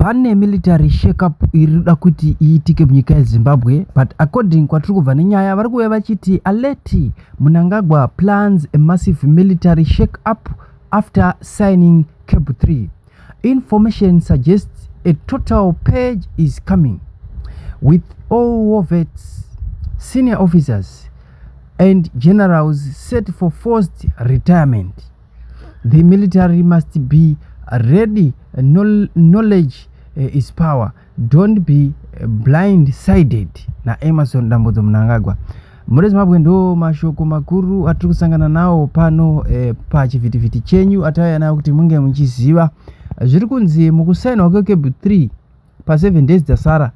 pane military shake-up irida kuti iitike munyika yeZimbabwe, but according kwatiri kubva nenyaya vari kuuya vachiti aleti Mnangagwa plans a massive military shake-up after signing Cap 3. Information suggests a total purge is coming, with all of its senior officers and generals set for forced retirement. The military must be ready. Knowledge is power. Don't be blind-sided. Na Emerson Dambodzo Mnangagwa. Muri Zimbabwe ndo mashoko makuru atiri kusangana nawo pano pachivhitivhiti chenyu atauya nawo kuti munge muchiziva zviri kunzi mukusainwa kweCap 3 pa7 days dzasara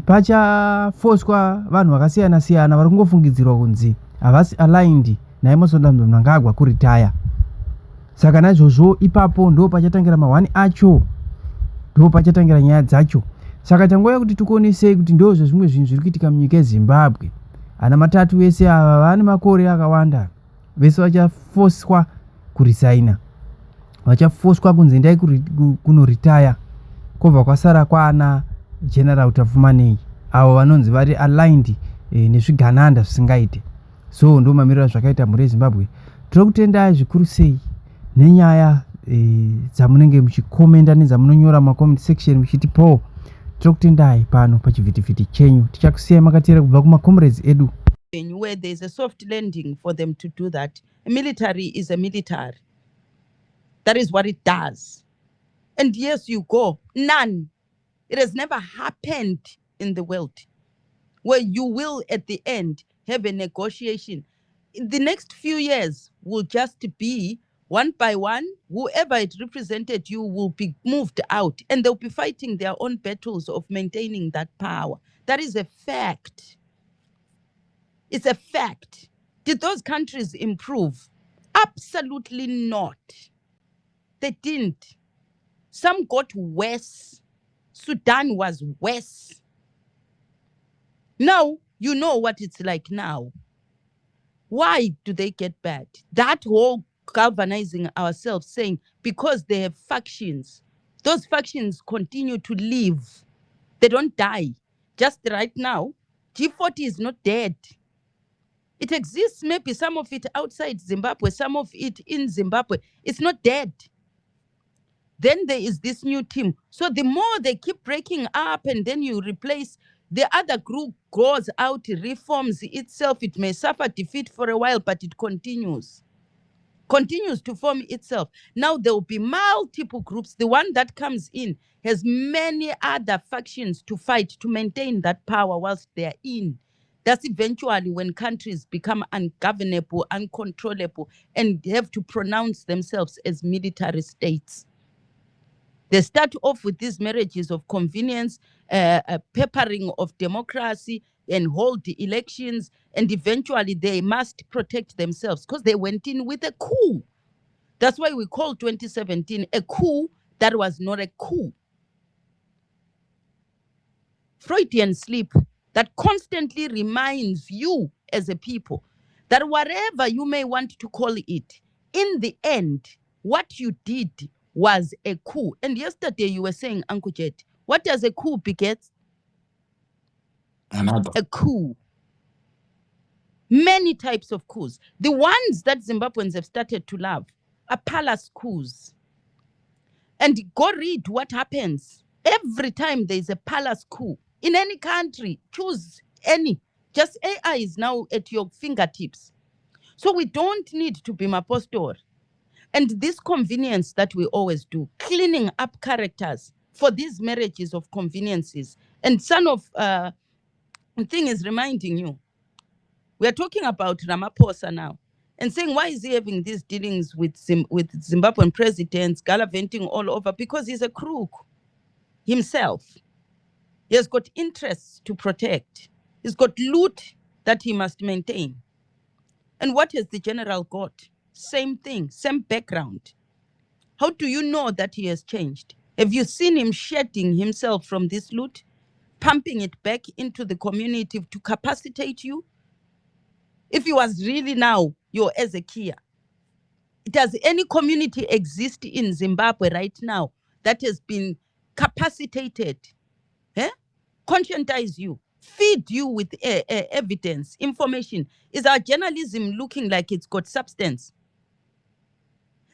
pachafoswa vanhu vakasiyana siyana vari kungofungidzirwa kunzi havasi aligned naEmerson Dambodzo Mnangagwa kuritaya. Saka naizvozvo ipapo ndo pachatangira mahwani acho, ndo pachatangira nyaya dzacho. Saka tangoya kuti tikuonesei kuti ndozvo zvimwe zvinhu zviri kuitika munyika yeZimbabwe. Ana matatu vese ava vane makore akawanda, vese vachafoswa kurisaina, vachafoswa kunzi endai kunoritaya, kobva kwasara kwana General Tafumanei avo vanonzi vari aligned nezvigananda zvisingaite. So ndo mamiriro zvakaita mhuri yeZimbabwe. Tiri kutendai zvikuru sei nenyaya dzamunenge muchikomenda nedzamunonyora mumacomment section muchitipo. Tiri kutendai pano pachivhitivhiti chenyu, tichakusiyai makatera kubva kumacomrades edu. Where there is a soft landing for them to do that. A military is a military. That is what it does. And yes, you go. None. It has never happened in the world where you will at the end have a negotiation. In the next few years will just be one by one, whoever it represented you will be moved out and they'll be fighting their own battles of maintaining that power. That is a fact. It's a fact. Did those countries improve? Absolutely not. They didn't. Some got worse. Sudan was worse. Now, you know what it's like now. Why do they get bad? That whole galvanizing ourselves, saying because they have factions, those factions continue to live. They don't die. Just right now, G40 is not dead. It exists, maybe some of it outside Zimbabwe, some of it in Zimbabwe. It's not dead. Then there is this new team. So the more they keep breaking up and then you replace, the other group goes out, reforms itself. It may suffer defeat for a while, but it continues to form itself. Now there will be multiple groups. The one that comes in has many other factions to fight to maintain that power whilst they are in. That's eventually when countries become ungovernable, uncontrollable, and have to pronounce themselves as military states. They start off with these marriages of convenience, peppering of democracy, and hold the elections, and eventually they must protect themselves because they went in with a coup. That's why we call 2017 a coup that was not a coup. Freudian sleep that constantly reminds you as a people that whatever you may want to call it, in the end, what you did was a coup. And yesterday you were saying, Uncle Jet, what does a coup beget? Another. A coup. Many types of coups. The ones that Zimbabweans have started to love are palace coups. And go read what happens every time there is a palace coup. In any country, choose any. Just AI is now at your fingertips. So we don't need to be Mapostor. And this convenience that we always do, cleaning up characters for these marriages of conveniences. And son of thing is reminding you, we are talking about Ramaphosa now and saying, why is he having these dealings with Zimbabwean presidents, gallivanting all over? Because he's a crook himself. He has got interests to protect. He's got loot that he must maintain. And what has the general got? Same thing, same background. How do you know that he has changed? Have you seen him shedding himself from this loot, pumping it back into the community to capacitate you? If he was really now your Ezekiel, does any community exist in Zimbabwe right now that has been capacitated, conscientize you, feed you with evidence, information. Is our journalism looking like it's got substance?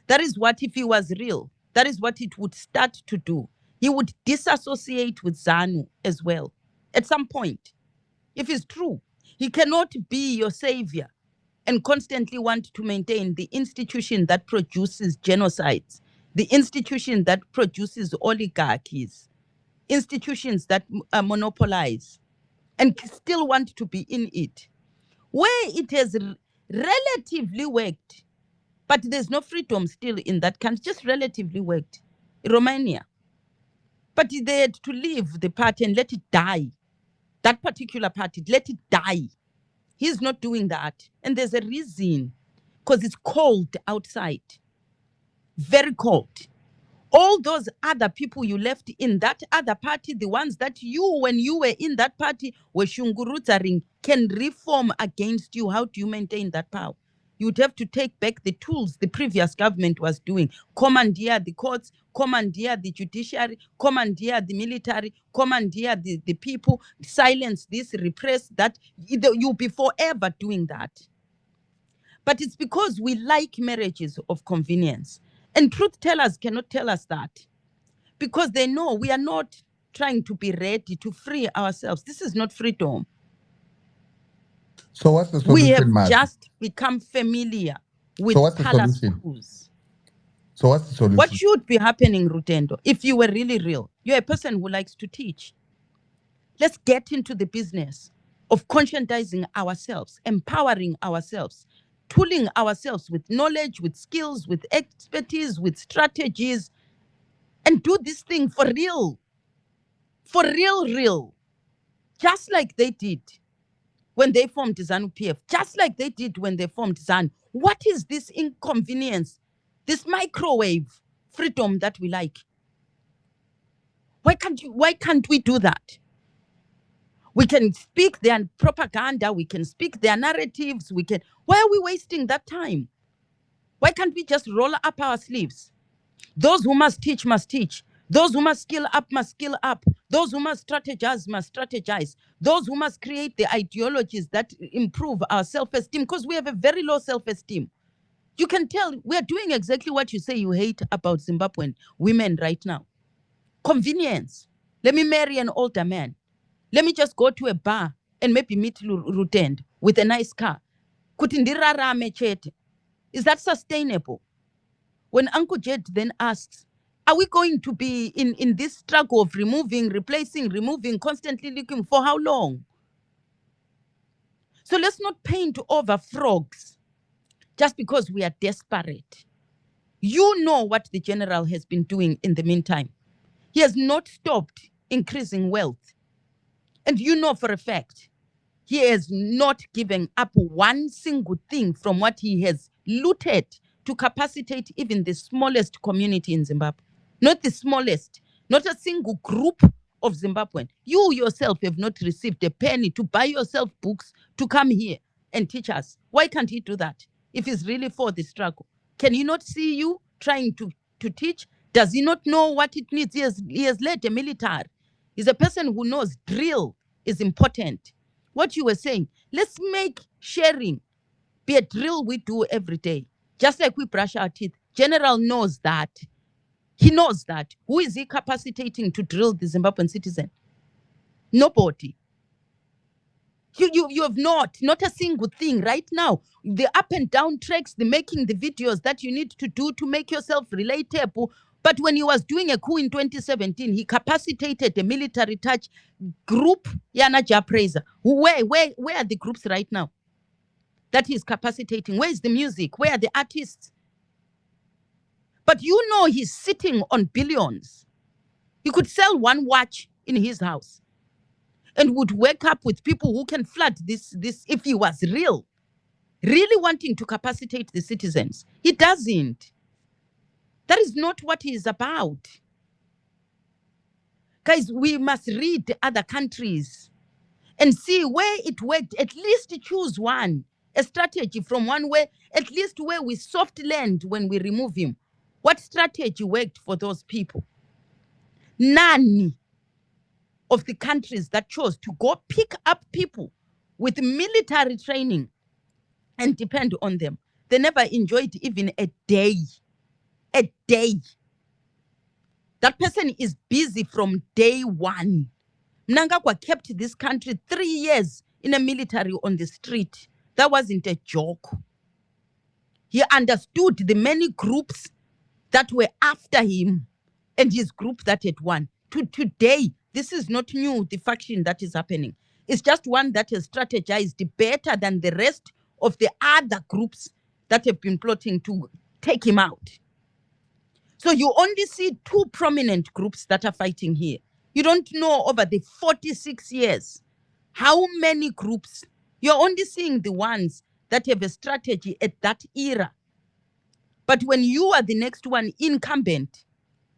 That is what, if he was real, that is what it would start to do. He would disassociate with ZANU as well at some point. If it's true, he cannot be your savior and constantly want to maintain the institution that produces genocides, the institution that produces oligarchies, institutions that monopolize, and still want to be in it. Where it has relatively worked, but there's no freedom still in that country, just relatively worked. Romania. But they had to leave the party and let it die. That particular party, let it die. He's not doing that. And there's a reason, because it's cold outside. Very cold. All those other people you left in that other party, the ones that you, when you were in that party, were shungurutaring, can reform against you. How do you maintain that power? You'd have to take back the tools the previous government was doing. Commandeer the courts, commandeer the judiciary, commandeer the military, commandeer the people, silence this, repress that. You'll be forever doing that. But it's because we like marriages of convenience. And truth tellers cannot tell us that, because they know we are not trying to be ready to free ourselves. This is not freedom. So what's the solution, We have Marty? just become familiar with So what's the palace solution? crews. So what's the solution? What should be happening, Rutendo, if you were really real? You're a person who likes to teach. Let's get into the business of conscientizing ourselves, empowering ourselves, tooling ourselves with knowledge, with skills, with expertise, with strategies, and do this thing for real. For real. Just like they did when they formed ZANU PF, just like they did when they formed ZANU. What is this inconvenience, this microwave freedom that we like? Why can't we do that? We can speak their propaganda, we can speak their narratives, why are we wasting that time? Why can't we just roll up our sleeves? Those who must teach must teach. Those who must skill up must skill up. Those who must strategize must strategize. Those who must create the ideologies that improve our self-esteem, because we have a very low self-esteem. You can tell we are doing exactly what you say you hate about Zimbabwean women right now. Convenience. Let me marry an older man. Let me just go to a bar and maybe meet Rutend with a nice car. Kutindirarame chete. Is that sustainable? When Uncle Jed then asks, are we going to be in this struggle of removing, replacing, removing, constantly looking for how long? So let's not paint over frogs just because we are desperate. You know what the general has been doing in the meantime. He has not stopped increasing wealth. And you know for a fact, he has not given up one single thing from what he has looted to capacitate even the smallest community in Zimbabwe. Not the smallest, not a single group of Zimbabwean. You yourself have not received a penny to buy yourself books to come here and teach us. Why can't he do that if he's really for the struggle? Can he not see you trying to teach? Does he not know what it needs? He has led a military. He's a person who knows drill is important. What you were saying, let's make sharing be a drill we do every day. Just like we brush our teeth. General knows that. He knows that. Who is he capacitating to drill the Zimbabwean citizen? Nobody. You have not a single thing right now. The up and down tracks, the making the videos that you need to do to make yourself relatable. But when he was doing a coup in 2017, he capacitated a military touch group, Yana Japraiser. Where are the groups right now that he's capacitating? Where is the music? Where are the artists? But you know he's sitting on billions. He could sell one watch in his house and would wake up with people who can flood this if he was really wanting to capacitate the citizens. He doesn't. That is not what he is about. Guys, we must read other countries and see where it worked. At least choose one, a strategy from one way, at least where we soft land when we remove him. What strategy worked for those people? None of the countries that chose to go pick up people with military training and depend on them, they never enjoyed even a day. A day. That person is busy from day one. Mnangagwa kept this country 3 years in a military on the street. That wasn't a joke. He understood the many groups that were after him and his group that had won. To today, this is not new, the faction that is happening. It's just one that has strategized better than the rest of the other groups that have been plotting to take him out. So you only see 2 prominent groups that are fighting here. You don't know over the 46 years how many groups. You're only seeing the ones that have a strategy at that era. But when you are the next one incumbent,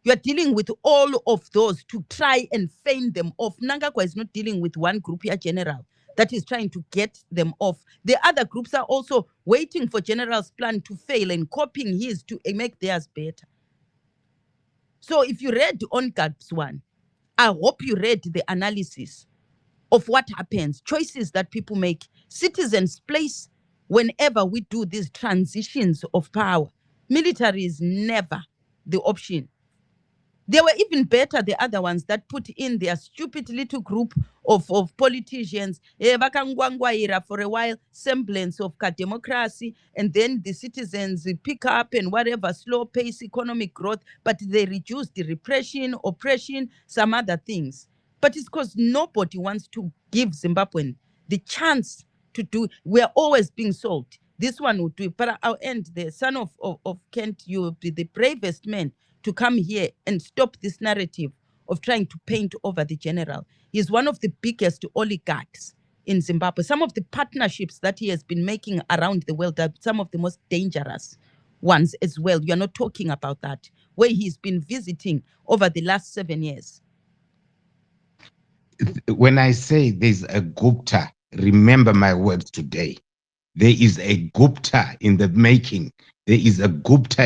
you are dealing with all of those to try and feign them off. Mnangagwa is not dealing with one group here, general, that is trying to get them off. The other groups are also waiting for general's plan to fail and copying his to make theirs better. So if you read ONGAD's one, I hope you read the analysis of what happens, choices that people make, citizens place whenever we do these transitions of power. Military is never the option. They were even better, the other ones that put in their stupid little group of politicians, for a while, semblance of democracy, and then the citizens pick up and whatever, slow pace economic growth, but they reduce the repression, oppression, some other things. But it's because nobody wants to give Zimbabwean the chance to do. We're always being sold. This one will do it. But I'll end. The son of Kent, you will be the bravest man to come here and stop this narrative of trying to paint over the general. He's one of the biggest oligarchs in Zimbabwe. Some of the partnerships that he has been making around the world are some of the most dangerous ones as well. You're not talking about that, where he's been visiting over the last 7 years. When I say there's a Gupta, remember my words today. There is a Gupta in the making. There is a Gupta